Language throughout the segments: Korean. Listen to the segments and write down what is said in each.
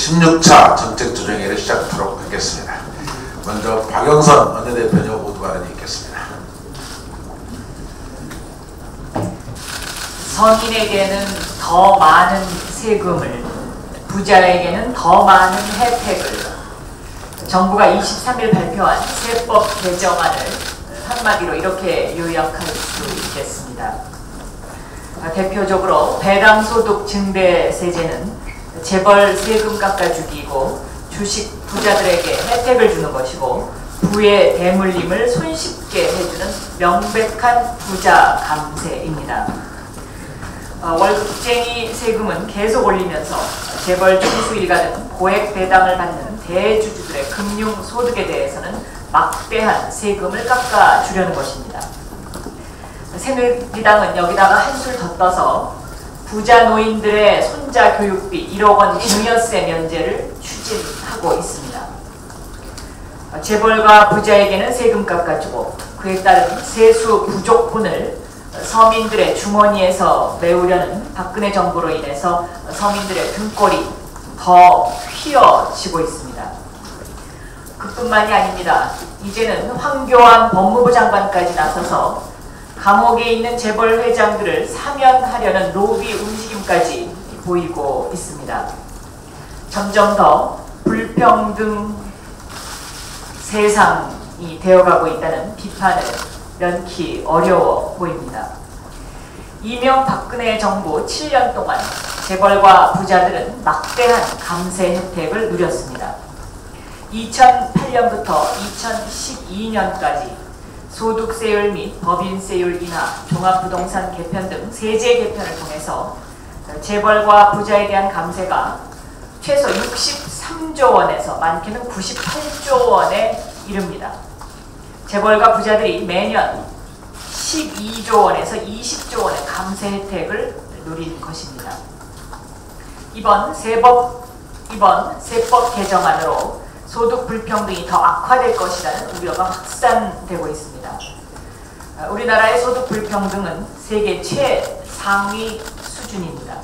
16차 정책조정회의를 시작하도록 하겠습니다. 먼저 박영선 원내대표님 모두 발언이 있겠습니다. 서민에게는 더 많은 세금을, 부자에게는 더 많은 혜택을, 정부가 23일 발표한 세법 개정안을 한마디로 이렇게 요약할 수 있겠습니다. 대표적으로 배당소득 증대세제는 재벌 세금 깎아주기이고 주식 부자들에게 혜택을 주는 것이고 부의 대물림을 손쉽게 해주는 명백한 부자 감세입니다. 월급쟁이 세금은 계속 올리면서 재벌 총수일가 등 고액 배당을 받는 대주주들의 금융 소득에 대해서는 막대한 세금을 깎아주려는 것입니다. 새누리당은 여기다가 한술 더 떠서 부자 노인들의 손자 교육비 1억 원 증여세 면제를 추진하고 있습니다. 재벌과 부자에게는 세금 깎아주고 그에 따른 세수 부족분을 서민들의 주머니에서 메우려는 박근혜 정부로 인해서 서민들의 등골이 더 휘어지고 있습니다. 그뿐만이 아닙니다. 이제는 황교안 법무부 장관까지 나서서 감옥에 있는 재벌 회장들을 사면하려는 로비 움직임까지 보이고 있습니다. 점점 더 불평등 세상이 되어가고 있다는 비판을 면키 어려워 보입니다. 이명박근혜 정부 7년 동안 재벌과 부자들은 막대한 감세 혜택을 누렸습니다. 2008년부터 2012년까지 소득세율 및 법인세율 인하, 종합부동산 개편 등 세제 개편을 통해서 재벌과 부자에 대한 감세가 최소 63조 원에서 많게는 98조 원에 이릅니다. 재벌과 부자들이 매년 12조 원에서 20조 원의 감세 혜택을 누린 것입니다. 이번 세법 개정안으로 소득 불평등이 더 악화될 것이라는 우려가 확산되고 있습니다. 우리나라의 소득 불평등은 세계 최상위 수준입니다.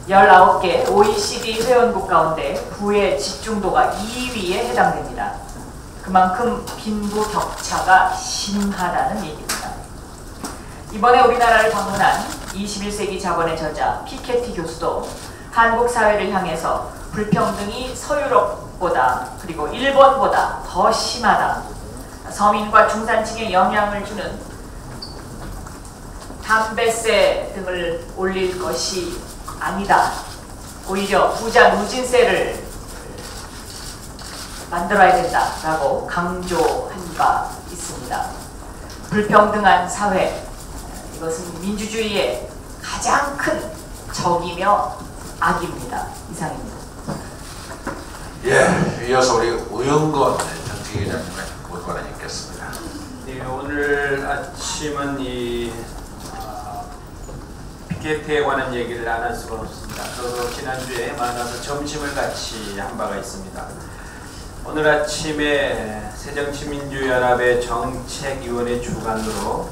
19개 OECD 회원국 가운데 부의 집중도가 2위에 해당됩니다. 그만큼 빈부 격차가 심하다는 얘기입니다. 이번에 우리나라를 방문한 21세기 자본의 저자 피케티 교수도 한국 사회를 향해서 불평등이 서유럽보다 그리고 일본보다 더 심하다. 서민과 중산층에 영향을 주는 담배세 등을 올릴 것이 아니다. 오히려 부자 누진세를 만들어야 된다라고 강조한 바 있습니다. 불평등한 사회, 이것은 민주주의의 가장 큰 적이며 악입니다. 이상입니다. 예, 이어서 우리 우영건 정책위원장님의 모두 발언이 있겠습니다. 네, 오늘 아침은 이 피케티에 관한 얘기를 안 할 수가 없습니다. 저도 지난주에 만나서 점심을 같이 한 바가 있습니다. 오늘 아침에 새정치민주연합의 정책위원회 주관으로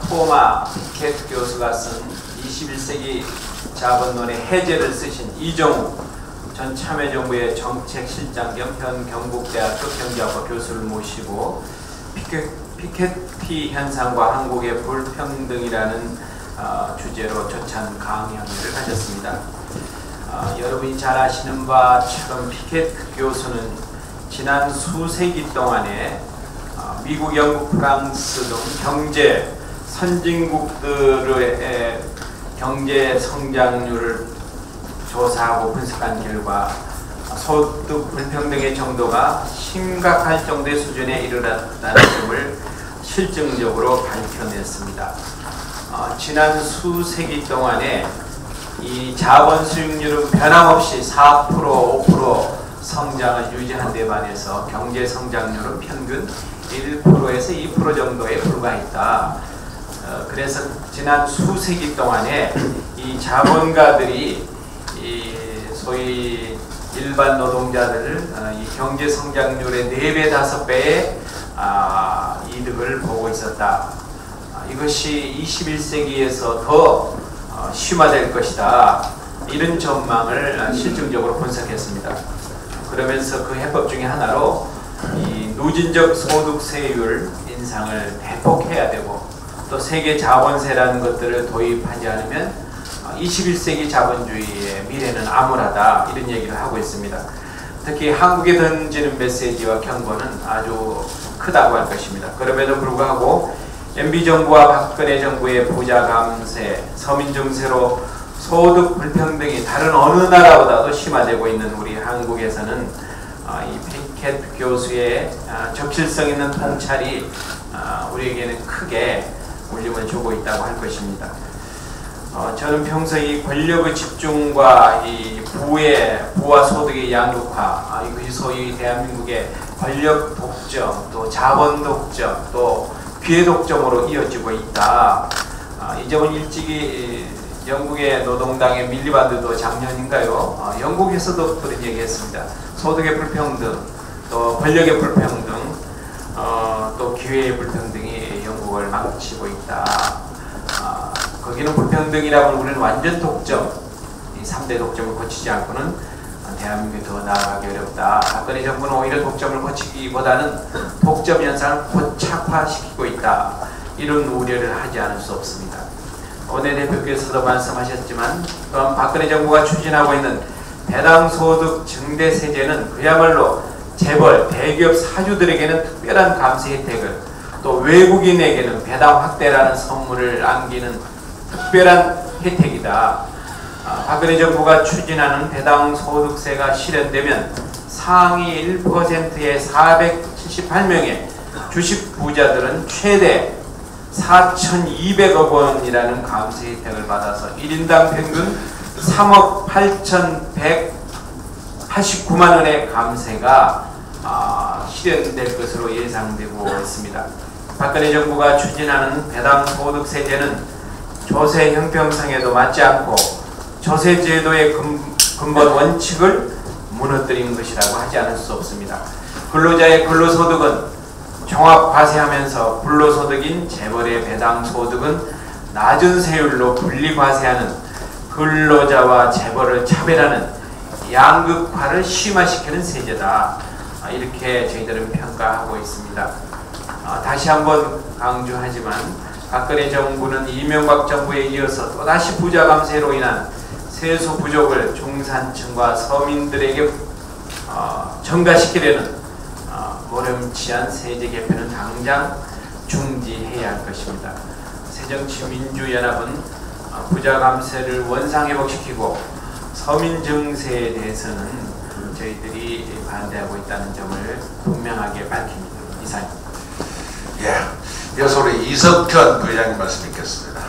토마 피케티 교수가 쓴 21세기 자본론의 해제를 쓰신 이정우 전 참여정부의 정책실장 겸 현 경북대학교 경제학과 교수를 모시고 피케티 현상과 한국의 불평등이라는 주제로 저찬 강연회를 가졌습니다. 여러분이 잘 아시는 바처럼 피케티 교수는 지난 수세기 동안에 미국, 영국, 프랑스 등 경제 선진국들의 경제 성장률을 조사하고 분석한 결과 소득 불평등의 정도가 심각할 정도의 수준에 이르렀다는 점을 실증적으로 밝혀냈습니다. 지난 수세기 동안에 이 자본 수익률은 변함없이 4%, 5% 성장을 유지한 데 반해서 경제 성장률은 평균 1%에서 2% 정도에 불과했다. 그래서 지난 수세기 동안에 이 자본가들이 이 소위 일반 노동자들을 이 경제 성장률의 4배, 5배의 이득을 보고 있었다. 이것이 21세기에서 더 심화될 것이다. 이런 전망을 실증적으로 분석했습니다. 그러면서 그 해법 중에 하나로 이 누진적 소득세율 인상을 대폭 해야 되고 또 세계 자본세라는 것들을 도입하지 않으면 21세기 자본주의의 미래는 암울하다 이런 얘기를 하고 있습니다. 특히 한국에 던지는 메시지와 경고는 아주 크다고 할 것입니다. 그럼에도 불구하고 MB정부와 박근혜 정부의 부자 감세, 서민 증세로 소득 불평등이 다른 어느 나라보다도 심화되고 있는 우리 한국에서는 이 피켓 교수의 적실성 있는 통찰이 우리에게는 크게 울림을 주고 있다고 할 것입니다. 저는 평소 이 권력의 집중과 이 부와 소득의 양극화, 이것이 소위 대한민국의 권력 독점, 또 자본 독점, 또 기회 독점으로 이어지고 있다. 이 점은 일찍이 영국의 노동당의 밀리반드도 작년인가요? 영국에서도 그런 얘기했습니다. 소득의 불평등, 또 권력의 불평등, 또 기회의 불평등이 영국을 망치고 있다. 거기는 불평등이라면 우리는 완전 독점, 이 3대 독점을 거치지 않고는 대한민국이 더 나아가기 어렵다. 박근혜 정부는 오히려 독점을 거치기보다는 독점 현상을 고착화시키고 있다. 이런 우려를 하지 않을 수 없습니다. 원내대표께서도 말씀하셨지만 또한 박근혜 정부가 추진하고 있는 배당소득 증대세제는 그야말로 재벌, 대기업 사주들에게는 특별한 감세 혜택을 또 외국인에게는 배당 확대라는 선물을 안기는 특별한 혜택이다. 박근혜 정부가 추진하는 배당소득세가 실현되면 상위 1%의 478명의 주식 부자들은 최대 4,200억 원이라는 감세 혜택을 받아서 1인당 평균 3억 8,189만 원의 감세가 실현될 것으로 예상되고 있습니다. 박근혜 정부가 추진하는 배당소득세제는 조세 형평성에도 맞지 않고 조세제도의 근본 원칙을 무너뜨리는 것이라고 하지 않을 수 없습니다. 근로자의 근로소득은 종합과세하면서 불로소득인 재벌의 배당소득은 낮은 세율로 분리과세하는 근로자와 재벌을 차별하는 양극화를 심화시키는 세제다. 이렇게 저희들은 평가하고 있습니다. 다시 한번 강조하지만 박근혜 정부는 이명박 정부에 이어서 또다시 부자 감세로 인한 세수 부족을 중산층과 서민들에게 전가시키려는 모렴치한 세제 개편은 당장 중지해야 할 것입니다. 새정치민주연합은 부자 감세를 원상회복시키고 서민 증세에 대해서는 저희들이 반대하고 있다는 점을 분명하게 밝힙니다. 이상입니다. 예. 이어서 우리 이석현 부회장님 말씀 있겠습니다.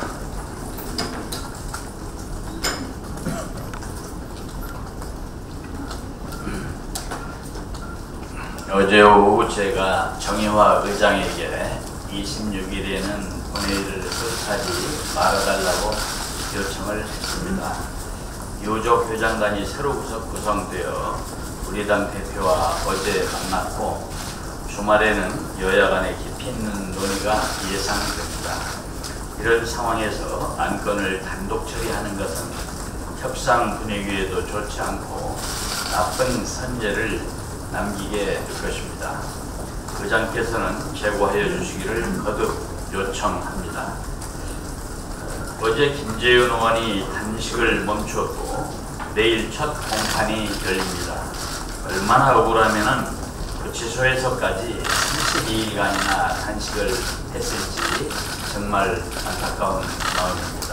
어제 오후 제가 정의화 의장에게 26일에는 본회의를 뜻하지 말아달라고 요청을 했습니다. 유족 회장단이 새로 구성되어 우리 당 대표와 어제 만났고 주말에는 여야 간의 깊이 있는 논의가 예상됩니다. 이런 상황에서 안건을 단독 처리하는 것은 협상 분위기에도 좋지 않고 나쁜 선제를 남기게 될 것입니다. 의장께서는 제고하여 주시기를 거듭 요청합니다. 어제 김재윤 의원이 단식을 멈추었고 내일 첫 공판이 열립니다. 얼마나 억울하면은 구치소에서까지 32일간이나 단식을 했을지 정말 안타까운 마음입니다.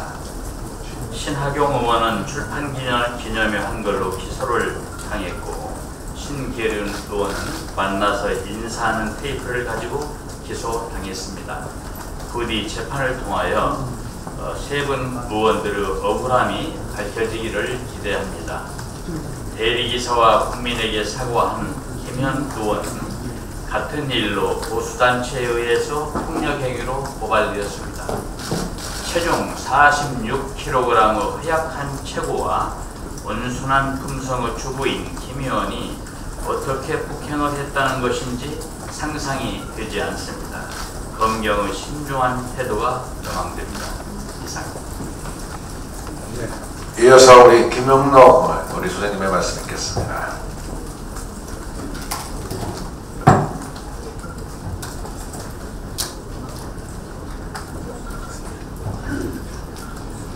신하경 의원은 출판 기념회 한 걸로 기소를 당했고 신계륜 의원은 만나서 인사하는 테이프를 가지고 기소당했습니다. 부디 재판을 통하여 세 분 의원들의 억울함이 밝혀지기를 기대합니다. 대리기사와 국민에게 사과한 김현 의원은 같은 일로 보수단체에 의해서 폭력행위로 고발되었습니다. 체중 46kg의 허약한 체구와 온순한 품성의 주부인 김 의원이 어떻게 폭행을 했다는 것인지 상상이 되지 않습니다. 검경의 신중한 태도가 요망됩니다. 이상. 이어서 우리 김영록 우리 소장님의 말씀 듣겠습니다.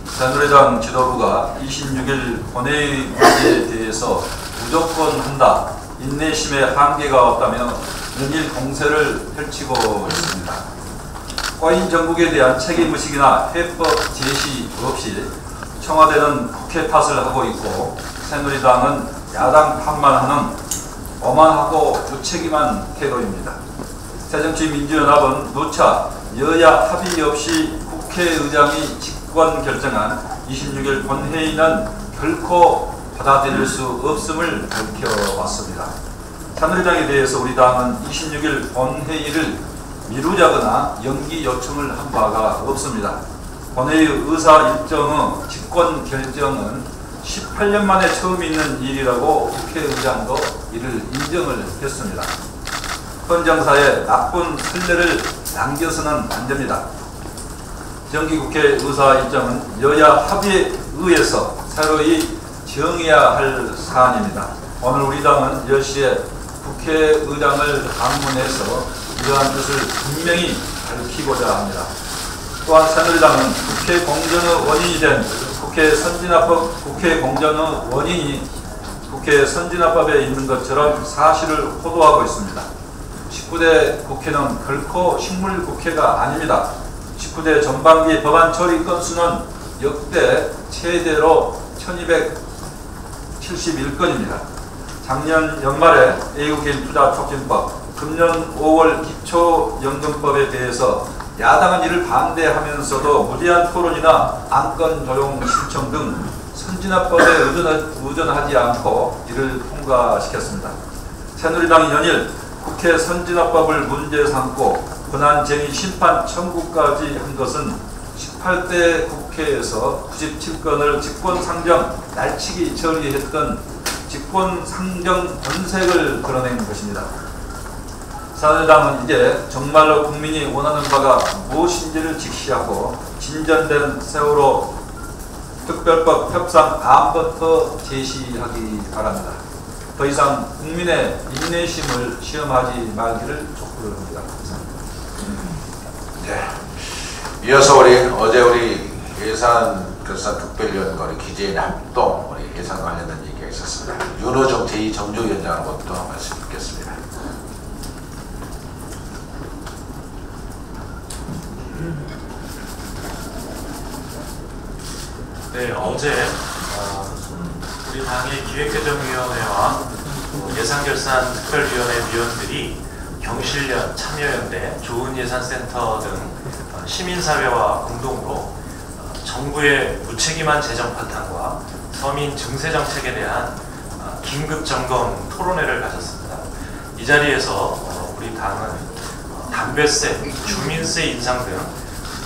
새누리당 지도부가 26일 본회의 문제에 대해서 무조건 한다, 인내심의 한계가 없다며 연일 공세를 펼치고 있습니다. 과인 정국에 대한 책임의식이나 해법 제시 없이 청와대는 국회 탓을 하고 있고, 새누리당은 야당 탓만 하는 오만하고 무책임한 태도입니다. 새정치민주연합은 누차 여야 합의 없이 국회의장이 직권 결정한 26일 본회의는 결코 받아들일 수 없음을 밝혀왔습니다. 새누리당에 대해서 우리 당은 26일 본회의를 미루자거나 연기 요청을 한 바가 없습니다. 본회의 의사 일정의 직권 결정은 18년 만에 처음 있는 일이라고 국회의장도 이를 인정을 했습니다. 헌정사에 나쁜 선례를 남겨서는 안 됩니다. 정기국회 의사 일정은 여야 합의에 의해서 새로이 정해야 할 사안입니다. 오늘 우리 당은 10시에 국회의장을 방문해서 이러한 뜻을 분명히 밝히고자 합니다. 또한 새누리당은 국회 공정의 원인이 된 국회 공정의 원인이 국회 선진화법에 있는 것처럼 사실을 호도하고 있습니다. 19대 국회는 결코 식물국회가 아닙니다. 19대 전반기 법안 처리 건수는 역대 최대로 1271건입니다. 작년 연말에 외국인 투자 촉진법, 금년 5월 기초연금법에 대해서 야당은 이를 반대하면서도 무리한 토론이나 안건 조용 신청 등 선진화법에 의존하지 않고 이를 통과시켰습니다. 새누리당이 연일 국회 선진화법을 문제 삼고 권한쟁의 심판 청구까지 한 것은 18대 국회에서 97건을 직권상정 날치기 처리했던 직권상정 본색을 드러낸 것입니다. 새누리당은 이제 정말로 국민이 원하는 바가 무엇인지를 직시하고 진전된 세월호 특별법 협상 안부터 제시하기 바랍니다. 더 이상 국민의 인내심을 시험하지 말기를 촉구합니다. 네. 이어서 어제 우리 예산결산 특별위원과 우리 기재인 합동 우리 예산 관련된 얘기가 있었습니다. 윤호정 제2정조위원장으로부터 말씀 듣겠습니다. 네, 어제 우리 당의 기획개정위원회와 예산결산 특별위원회 위원들이 경실련, 참여연대, 좋은예산센터 등 시민사회와 공동으로 정부의 무책임한 재정 파탄과 서민 증세 정책에 대한 긴급점검 토론회를 가졌습니다. 이 자리에서 우리 당은 담배세, 주민세 인상 등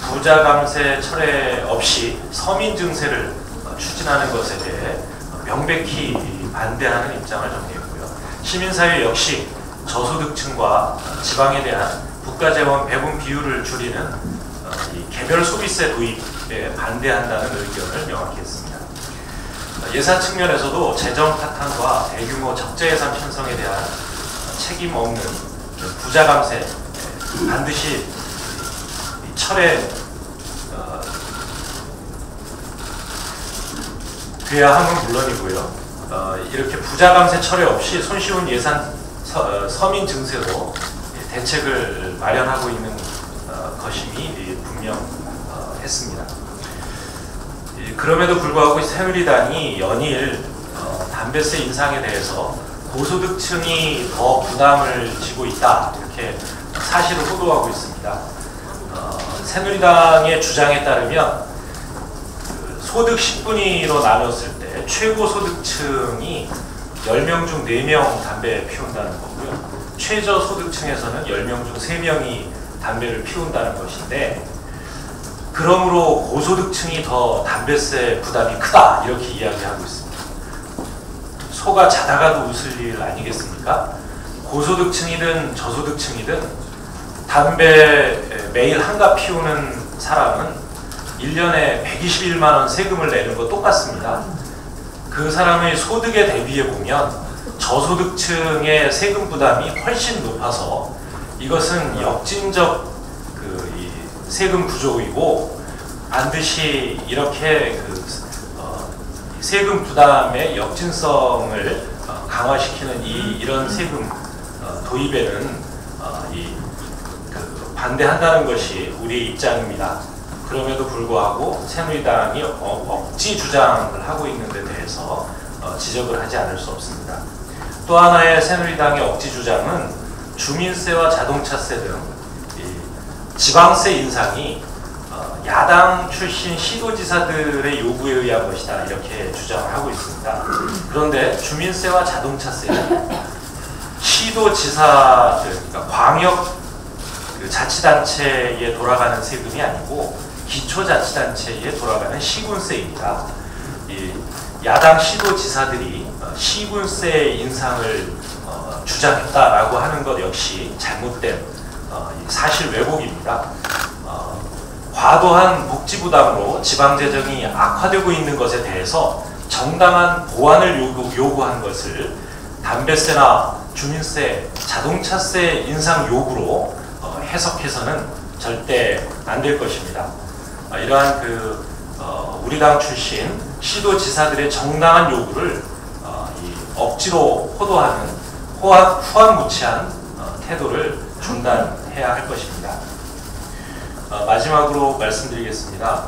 부자 감세 철회 없이 서민 증세를 추진하는 것에 대해 명백히 반대하는 입장을 정리했고요. 시민사회 역시 저소득층과 지방에 대한 국가재원 배분 비율을 줄이는 이 개별 소비세 도입에 반대한다는 의견을 명확히 했습니다. 예산 측면에서도 재정 파탄과 대규모 적재예산 편성에 대한 책임 없는 부자 감세 반드시 돼야 함은 물론이고요. 이렇게 부자 감세 철회 없이 손쉬운 예산 서민 증세로 대책을 마련하고 있는 것임이 분명했습니다. 그럼에도 불구하고 새누리당이 연일 담배세 인상에 대해서 고소득층이 더 부담을 지고 있다, 이렇게 사실을 호도하고 있습니다. 새누리당의 주장에 따르면 소득 10분위로 나눴을 때 최고 소득층이 10명 중 4명 담배 피운다는 거고요. 최저 소득층에서는 10명 중 3명이 담배를 피운다는 것인데, 그러므로 고소득층이 더 담배세 부담이 크다, 이렇게 이야기하고 있습니다. 소가 자다가도 웃을 일 아니겠습니까? 고소득층이든 저소득층이든 담배 매일 한갑 피우는 사람은 1년에 121만 원 세금을 내는 거 똑같습니다. 그 사람의 소득에 대비해 보면 저소득층의 세금 부담이 훨씬 높아서 이것은 역진적 이 세금 부족이고 반드시 이렇게 세금 부담의 역진성을 강화시키는 이런 세금 도입에는 반대한다는 것이 우리의 입장입니다. 그럼에도 불구하고 새누리당이 억지 주장을 하고 있는 데 대해서 지적을 하지 않을 수 없습니다. 또 하나의 새누리당의 억지 주장은 주민세와 자동차세 등 지방세 인상이 야당 출신 시도지사들의 요구에 의한 것이다, 이렇게 주장을 하고 있습니다. 그런데 주민세와 자동차세는 시도지사들, 그러니까 광역 자치단체에 돌아가는 세금이 아니고 기초자치단체에 돌아가는 시군세입니다. 야당 시도지사들이 시군세 인상을 주장했다라고 하는 것 역시 잘못된 사실 왜곡입니다. 과도한 복지 부담으로 지방재정이 악화되고 있는 것에 대해서 정당한 보완을 요구한 것을 담배세나 주민세, 자동차세 인상 요구로 해석해서는 절대 안 될 것입니다. 이러한 우리 당 출신 시도지사들의 정당한 요구를 억지로 호도하는 후한무치한 태도를 중단해야 할 것입니다. 마지막으로 말씀드리겠습니다.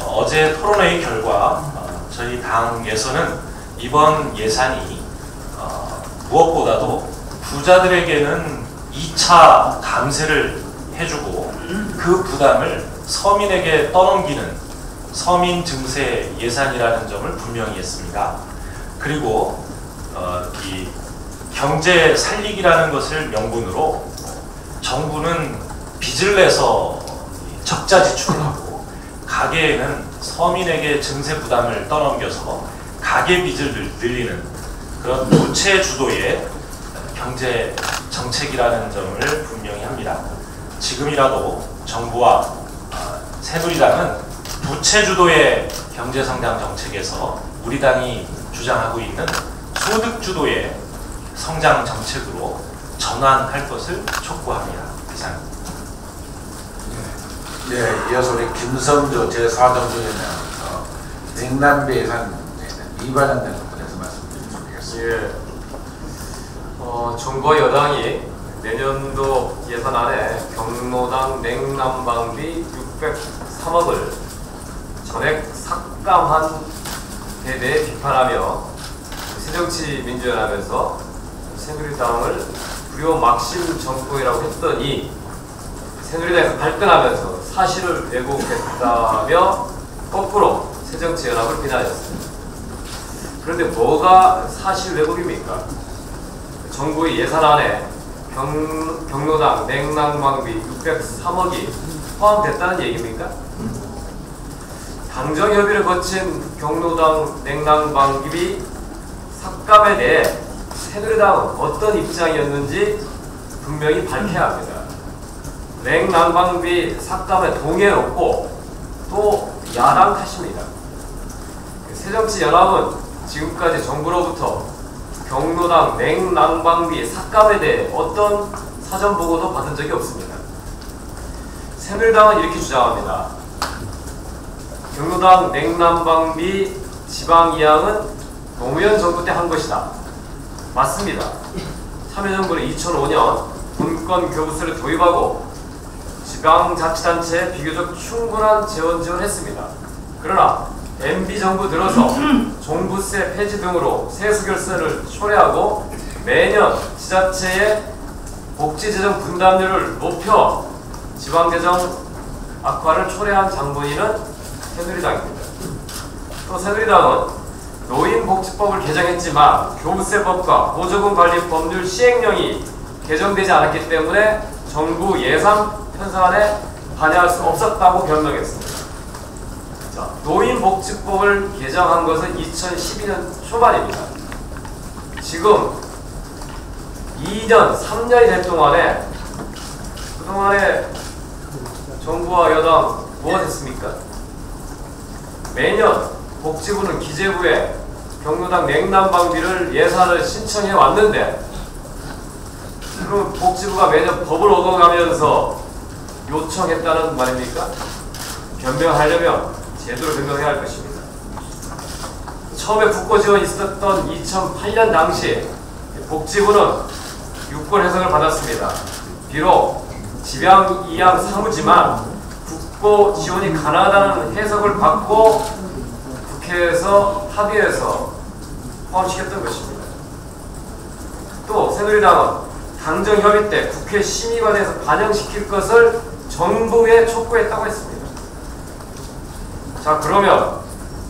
어제 토론회의 결과 저희 당에서는 이번 예산이 무엇보다도 부자들에게는 2차 감세를 해주고 그 부담을 서민에게 떠넘기는 서민 증세 예산이라는 점을 분명히 했습니다. 그리고 이 경제 살리기라는 것을 명분으로 정부는 빚을 내서 적자 지출을 하고 가계에는 서민에게 증세 부담을 떠넘겨서 가계 빚을 늘리는 그런 부채 주도의 경제 정책이라는 점을 분명히 합니다. 지금이라도 정부와 새누리당은 부채 주도의 경제 성장 정책에서 우리 당이 주장하고 있는 소득 주도의 성장 정책으로 전환할 것을 촉구합니다. 이상입니다. 네, 이어서 우리 김성조 제4정부위원장부터 냉남배 예산 위반한다는 부분에서 말씀드리겠습니다. 정부와 여당이 내년도 예산안에 경로당 냉난방비 603억을 전액 삭감한 데 대해 비판하며 새정치민주연합에서 새누리당을 불효 막심 정부이라고 했더니 새누리당에서 발끈하면서 사실을 왜곡했다며 거꾸로 새정치연합을 비난했습니다. 그런데 뭐가 사실 왜곡입니까? 정부의 예산안에 경로당 냉난방비 603억이 포함됐다는 얘기입니까? 당정협의를 거친 경로당 냉난방비 삭감에 대해 새누리당은 어떤 입장이었는지 분명히 밝혀야 합니다. 냉난방비 삭감에 동의해놓고 또 야당 탓입니다. 새정치연합은 지금까지 정부로부터 경로당 냉난방비 삭감에 대해 어떤 사전보고도 받은 적이 없습니다. 새누리당은 이렇게 주장합니다. 경로당 냉난방비 지방이양은 노무현 정부 때 한 것이다. 맞습니다. 참여정부는 2005년 분권 교부세를 도입하고 지방자치단체에 비교적 충분한 재원 지원했습니다. 그러나 MB정부 들어서 종부세 폐지 등으로 세수결세를 초래하고 매년 지자체의 복지재정 분담률을 높여 지방재정 악화를 초래한 장본인은 새누리당입니다. 또 새누리당은 노인복지법을 개정했지만 교부세법과 보조금관리 법률 시행령이 개정되지 않았기 때문에 정부 예산 편성안에 반영할 수 없었다고 변명했습니다. 자, 노인복지법을 개정한 것은 2012년 초반입니다. 지금 2년, 3년이 된 동안에 그동안에 정부와 여당 무엇 했습니까? 매년 복지부는 기재부에 경로당 냉난방비를 예산을 신청해 왔는데, 그럼 복지부가 매년 법을 얻어가면서 요청했다는 말입니까? 변명하려면 제대로 변명해야 할 것입니다. 처음에 국고 지원이 있었던 2008년 당시 복지부는 유권 해석을 받았습니다. 비록 집양 이양 사무지만 국고 지원이 가능하다는 해석을 받고 국회에서 합의해서 포함시켰던 것입니다. 또 새누리당은 당정협의 때 국회 심의관에서 반영시킬 것을 정부에 촉구했다고 했습니다. 자, 그러면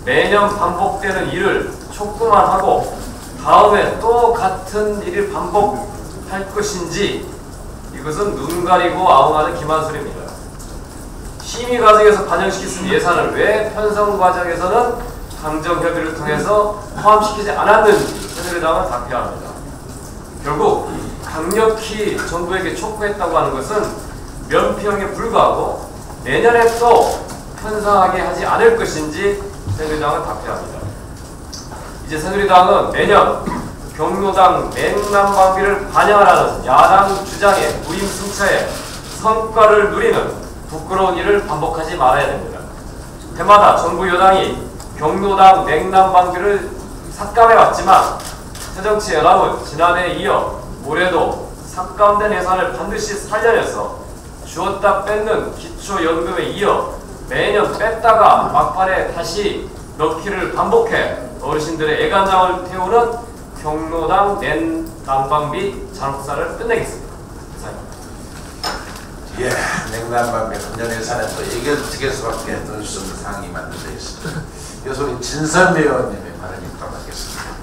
매년 반복되는 일을 촉구만 하고 다음에 또 같은 일을 반복할 것인지, 이것은 눈 가리고 아웅하는 기만술입니다. 심의 과정에서 반영시켰을 예산을 왜 편성 과정에서는 당정협의를 통해서 포함시키지 않았는지 새누리당은 답해야 합니다. 결국 강력히 정부에게 촉구했다고 하는 것은 면피형에 불과하고 내년에 또 편성하게 하지 않을 것인지 새누리당은 답해야 합니다. 이제 새누리당은 매년 경로당 냉난방비를 반영하라는 야당 주장에 무임승차해 성과를 누리는 부끄러운 일을 반복하지 말아야 됩니다. 해마다 정부 여당이 경로당 냉난방비를 삭감해왔지만 새정치연합은 지난해에 이어 올해도 삭감된 예산을 반드시 살려내서 주었다 뺏는 기초연금에 이어 매년 뺐다가 막판에 다시 넣기를 반복해 어르신들의 애간장을 태우는 경로당 냉난방비 잔혹사를 끝내겠습니다. 예, 냉난방비 금년 예산에 또 얘기할 수밖에 넣을 수 없는 사항이 만들어져 있습니다. 이어서 우리 진선미 의원님의 발언 있도록 하겠습니다.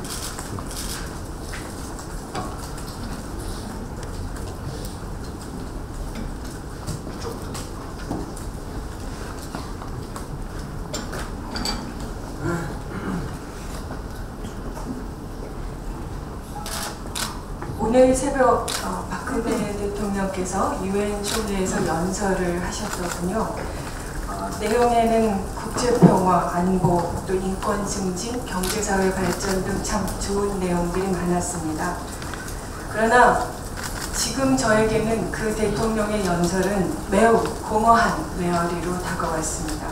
오늘 새벽 박근혜 대통령께서 유엔 총회에서 연설을 하셨더군요. 내용에는 국제평화, 안보, 또 인권 증진, 경제사회 발전 등 참 좋은 내용들이 많았습니다. 그러나 지금 저에게는 그 대통령의 연설은 매우 공허한 메아리로 다가왔습니다.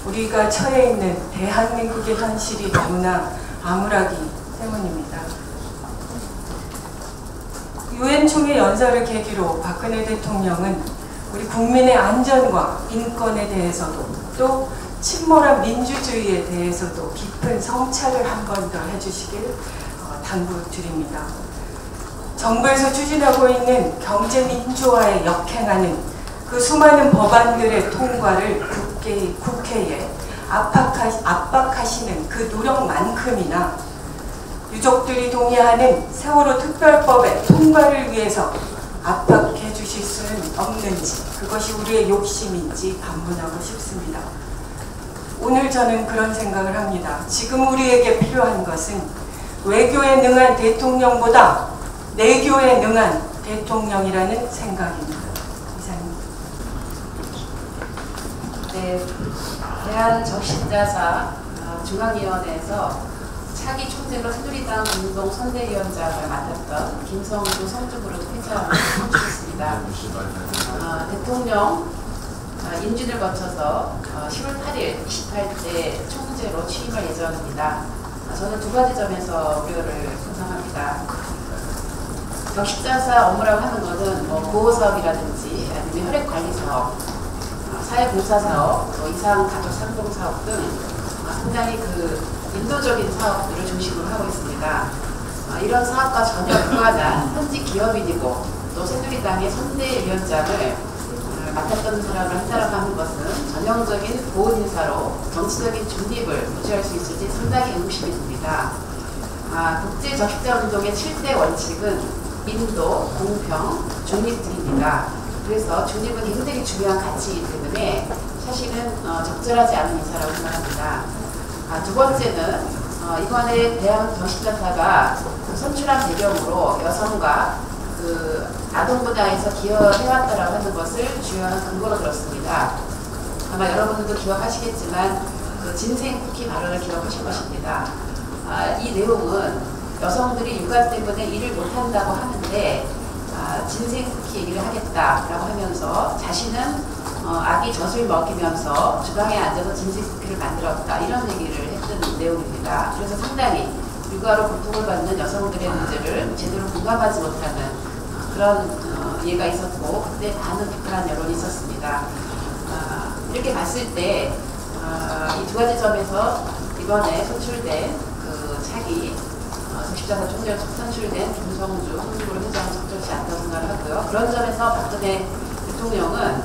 우리가 처해 있는 대한민국의 현실이 너무나 암울하기 때문입니다. 유엔 총회 연설을 계기로 박근혜 대통령은 우리 국민의 안전과 인권에 대해서도 또 침몰한 민주주의에 대해서도 깊은 성찰을 한 번 더 해주시길 당부드립니다. 정부에서 추진하고 있는 경제 민주화에 역행하는 그 수많은 법안들의 통과를 국회에 압박하시는 그 노력만큼이나 유족들이 동의하는 세월호 특별법의 통과를 위해서 압박해 주실 수는 없는지, 그것이 우리의 욕심인지 반문하고 싶습니다. 오늘 저는 그런 생각을 합니다. 지금 우리에게 필요한 것은 외교에 능한 대통령보다 내교에 능한 대통령이라는 생각입니다. 이상입니다. 네, 대한적십자사 중앙위원회에서 차기 총재로 새누리당 공동 선대위원장을 맡았던 김성주 성주부를 퇴장을 선출했습니다. 대통령 인준을 거쳐서 10월 8일 28대 총재로 취임할 예정입니다. 저는 두 가지 점에서 우려를 표상합니다. 적십자사 업무라고 하는 것은 보호사업이라든지 아니면 혈액관리사업, 사회봉사사업, 이상가족상봉사업 등 상당히 인도적인 사업들을 중심으로 하고 있습니다. 이런 사업과 전혀 무관한 현직 기업인이고 또 새누리당의 선대위원장을 맡았던 사람을 한 사람 하는 것은 전형적인 보훈 인사로 정치적인 중립을 유지할 수 있을지 상당히 의구심이 듭니다. 국제적십자 운동의 7대 원칙은 인도, 공평, 중립 등입니다. 그래서 중립은 굉장히 중요한 가치이기 때문에 사실은 적절하지 않은 인사라고 생각합니다. 두 번째는 이번에 대한적십자사가 선출한 배경으로 여성과 아동 분야에서 기여해왔다라고 하는 것을 주요한 근거로 들었습니다. 아마 여러분들도 기억하시겠지만 그 진생 쿠키 발언을 기억하실 것입니다. 이 내용은 여성들이 육아 때문에 일을 못한다고 하는데 진생 쿠키 얘기를 하겠다라고 하면서 자신은 아기 젖을 먹이면서 주방에 앉아서 진생 쿠키를 만들었다 이런 얘기를 했던 내용입니다. 그래서 상당히 육아로 고통을 받는 여성들의 문제를 제대로 공감하지 못하는 그런 예가 있었고 그때 많은 비판한 여론이 있었습니다. 이렇게 봤을 때 이 두 가지 점에서 이번에 소출된 그 차기 적십자사 총재로 선출된 김성주 홍보를 회장은 적절치 않다고 생각하고요. 그런 점에서 박근혜 대통령은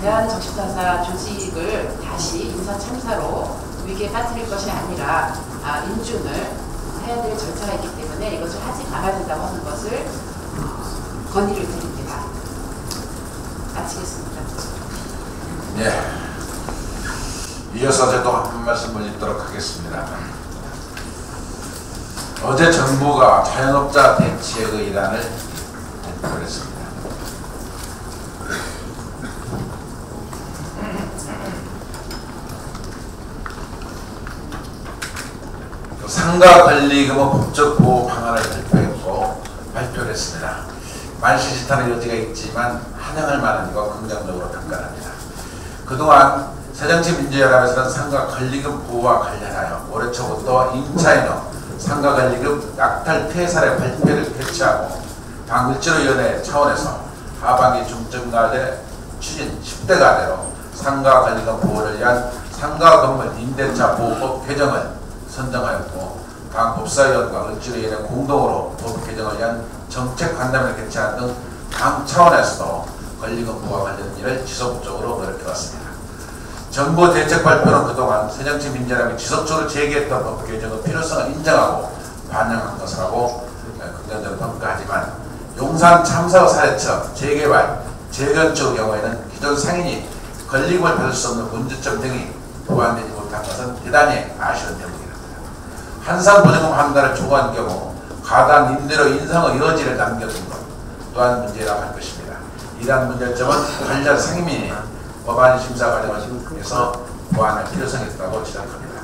대한 적십자사 조직을 다시 인사 참사로 위기에 빠뜨릴 것이 아니라 인준을 해야 될 절차가 있기 때문에 이것을 하지 말아야 된다고 하는 것을 건의를 드립니다. 마치겠습니다. 네. 이어서 저도 한 말씀을 읽도록 하겠습니다. 어제 정부가 자영업자 대책 의란을 발표했습니다. 상가 권리금은 법적 보호 방안을 발표를 했습니다. 만시지탄의 여지가 있지만 환영할 만하니까 긍정적으로 평가합니다. 그동안 새정치민주연합에서는 상가 권리금 보호와 관련하여 올해 초부터 임차인업 상가 권리금 약탈 피해 사례 발표를 개최하고 당일치료위원회 차원에서 하반기 중점가대 추진 10대 가대로 상가 권리금 보호를 위한 상가 건물 임대차 보호법 개정을 선정하였고 당 법사위원과 을지로위원회 공동으로 법 개정을 위한 정책 간담회를 개최하는 등 당 차원에서도 권리금 보호와 관련 일을 지속적으로 노력해왔습니다. 정부 대책 발표는 그동안 새정치민주연합이 지속적으로 제기했던 법 개정의 필요성을 인정하고 반영한 것이라고 긍정적으로 평가하지만 용산 참사 사례처럼 재개발, 재건축의 경우에는 기존 상인이 권리금을 받을 수 없는 문제점 등이 보완되지 못한 것은 대단히 아쉬운 대목입니다. 한산보증금 환단을 초과한 경우 가단 임대료 인상의 여지를 남겨둔 것 또한 문제라고 할 것입니다. 이러한 문제점은 관련 상임위 법안 심사 과정에서 보완할 필요성이 있다고 지적합니다.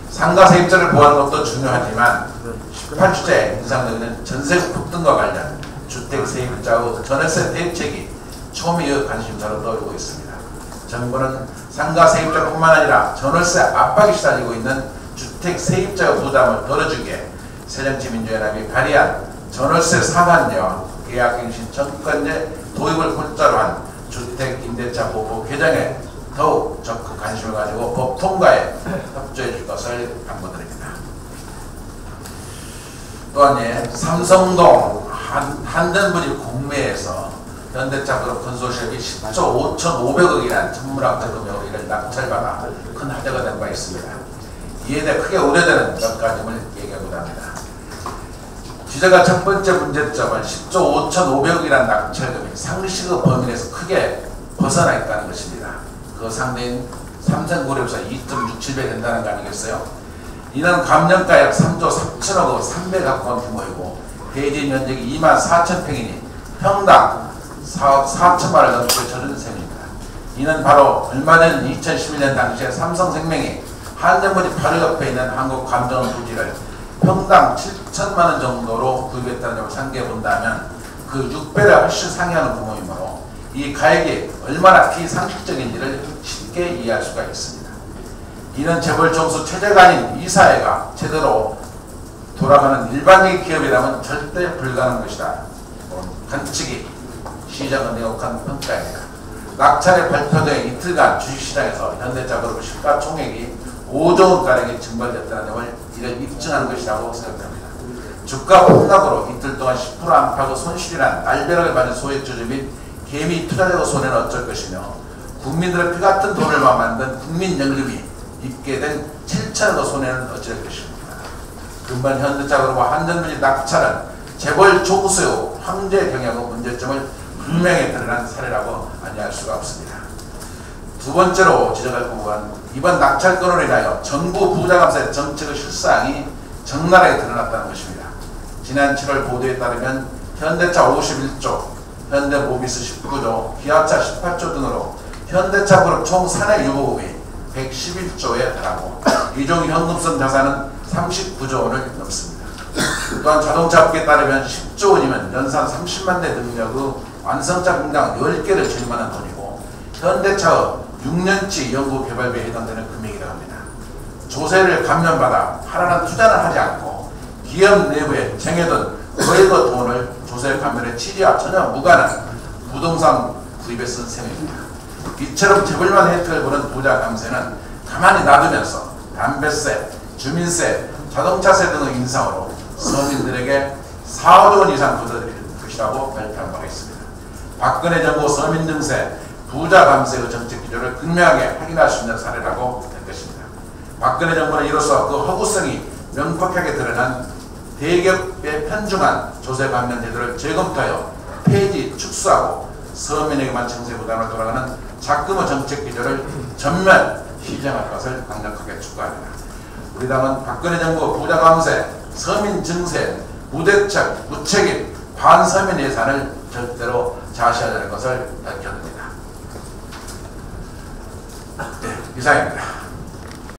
상가 세입자를 보호하는 것도 중요하지만 18주제 인상되는 전세 폭등과 관련 주택 세입자의 전월세 대책이 초미의 관심사로 떠오르고 있습니다. 정부는 상가 세입자뿐만 아니라 전월세 압박이 시달리고 있는 주택 세입자의 부담을 덜어주기에 새정치민주연합이 발의한 전월세 상한제와 계약갱신 정권제 도입을 골자로 한 주택 임대차 보호 개정에 더욱 적극 관심을 가지고 법 통과에 협조해 줄 것을 당부드립니다. 또한 삼성동 한전부지 공매에서 현대차 그룹 건소시업이 10조 5,500억이라는 천문학적 금액으로 이를 낙찰받아 큰 화제가 된 바 있습니다. 이에 대해 크게 우려되는 몇 가지를 얘기하고자 합니다. 기자가 첫 번째 문제점은 10조 5,500억이라는 낙찰금이 상식의 범위에서 크게 벗어나 있다는 것입니다. 그 상대인 삼성그룹에서 2.67배 된다는 거 아니겠어요? 이는 감정가 약 3조 3천억을 3배 가까운 규모이고 대지 면적이 24,000평이니 평당 4억 4천만 원을 넘게 쳐준 셈입니다. 이는 바로 얼마 전 2011년 당시에 삼성생명이 한전부지 바로 옆에 있는 한국감정 부지를 평당 7천만 원 정도로 구입했다는 점을 상기해 본다면 그 6배를 훨씬 상회하는 규모이므로 이 가액이 얼마나 비상식적인지를 쉽게 이해할 수가 있습니다. 이는 재벌 총수 체제가 아닌 이 사회가 제대로 돌아가는 일반적인 기업이라면 절대 불가능한 것이다. 관측이 시장은 내역한 평가입니다. 낙찰의 발표된 이틀간 주식시장에서 현대차그룹 시가총액이 5조 원가량이 증발됐다는 점을 이를 입증하는 것이라고 생각합니다. 주가 폭락으로 이틀 동안 10% 안팎의 손실이란 날벼락을 맞은 소액주주 및 개미 투자자의 손해는 어쩔 것이며 국민들의 피같은 돈을만 만든 국민연금이 입게 된 7천억의 손해는 어쩔 것입니다. 근본 현대차그룹과 한전부지 낙찰은 재벌 총수의 황제 경영의 문제점을 분명히 드러난 사례라고 아니할 수가 없습니다. 두 번째로 지적할 부분은 이번 낙찰건으로 인하여 정부 부자감사의 정책의 실상이 적나라하게 드러났다는 것입니다. 지난 7월 보도에 따르면 현대차 51조, 현대모비스 19조, 기아차 18조 등으로 현대차 그룹 총 사내 유보금이 111조에 달하고 이종 현금성 자산은 39조 원을 넘습니다. 또한 자동차 업계에 따르면 10조 원이면 연산 30만 대 능력의 완성차 공장 10개를 채용하는 돈이고 현대차의 6년치 연구 개발비에 해당되는 금액이라고 합니다. 조세를 감면받아 하라는 투자는 하지 않고 기업 내부에 쟁여둔 거액의 돈을 조세 감면의 취지와 전혀 무관한 부동산 구입에 쓴 셈입니다. 이처럼 재벌만 혜택을 보는 부자 감세는 가만히 놔두면서 담배세, 주민세, 자동차세 등의 인상으로 서민들에게 4조 원 이상 걷어들일 것이라고 발표한 바가 있습니다. 박근혜 정부 서민 증세, 부자 감세의 정책 기조를 극명하게 확인할 수 있는 사례라고 할 것입니다. 박근혜 정부는 이로써 그 허구성이 명확하게 드러난 대기업에 편중한 조세 감면 제도를 재검토하여 폐지, 축소하고 서민에게만 증세 부담을 돌아가는 작금의 정책 기조를 전면 시정할 것을 강력하게 촉구합니다. 우리 당은 박근혜 정부 부자 감세, 서민 증세, 무대책, 무책임, 반서민 예산을 절대로 자시하자는 것을 밝혀듭니다. 네, 이상입니다.